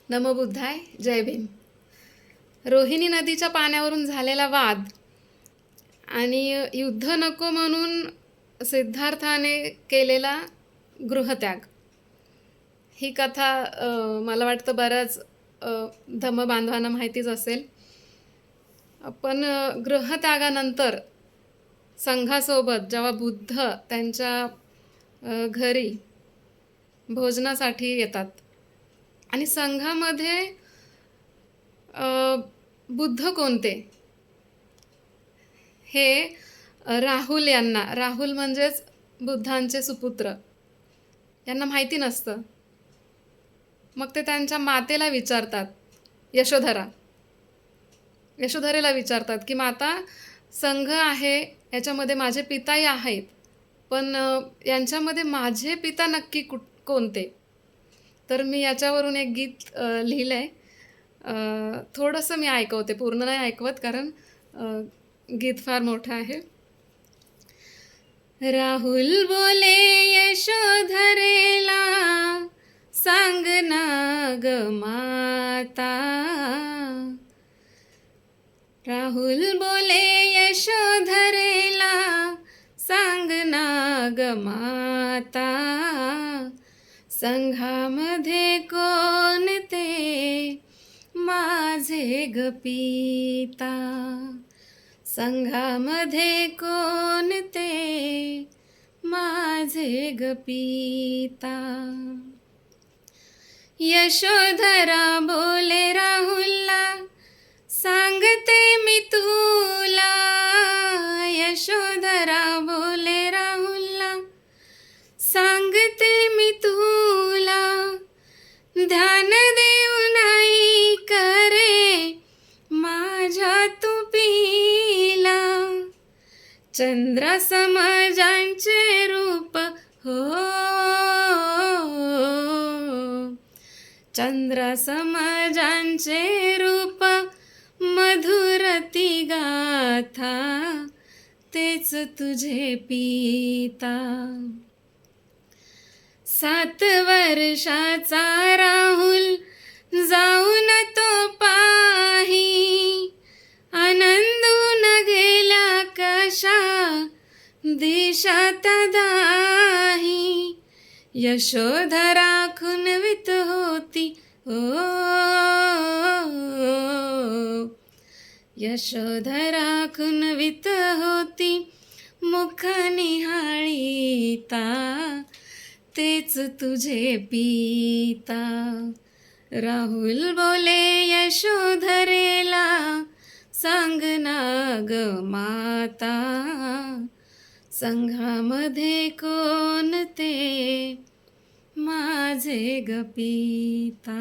नमो बुद्धाय. जय भीम. रोहिणी नदीच्या पाण्यावरून झालेला वाद आणि युद्ध नको म्हणून सिद्धार्थाने केलेला गृहत्याग, ही कथा मला वाटतं बऱ्याच धम्मबांधवांना माहितीच असेल. पण गृहत्यागानंतर संघासोबत जेव्हा बुद्ध त्यांच्या घरी भोजनासाठी येतात आणि संघामध्ये बुद्ध कोणते हे राहुल म्हणजेच बुद्धांचे सुपुत्र यांना माहिती नसतं. मग ते त्यांच्या मातेला विचारतात, यशोधरेला विचारतात की माता, संघ आहे याच्यामध्ये माझे पिताही आहेत, पण यांच्यामध्ये माझे पिता नक्की कोणते? तर मी याच्यावरून एक गीत लिहिलं आहे. थोडंसं मी ऐकवते, पूर्ण नाही ऐकवत कारण गीत फार मोठं आहे. राहुल बोले यशोधरेला, सांग ना ग माता. राहुल बोले यशोधरेला, सांग ना ग माता. संघामध्ये कोणते माझे ग पिता? संघामध्ये कोणते माझे ग पिता? यशोधरा बोले राहुलला, सांगते मी तुला. यशोधरा बोले राहुलला, सांगते मी तुला. ध्यान देऊन आई करे माझ्या तू पिला. चंद्रासम ज्यांचे रूप हो, चंद्रासम ज्यांचे रूप, मधुर ती गाथा, तेच तुझे पिता. 7 वर्षाचा राहुल जाऊन तो पाही, आनंदून गेल्या कशा दिशात दाही. यशोधरा खुनवित होती ओ, यशोधरा खुनवित होती, मुख निहाळीता, तेच तुझे पिता. राहुल बोले यशोधरेला, सांग ना ग माता. संघामध्ये कोणते माझे ग पिता?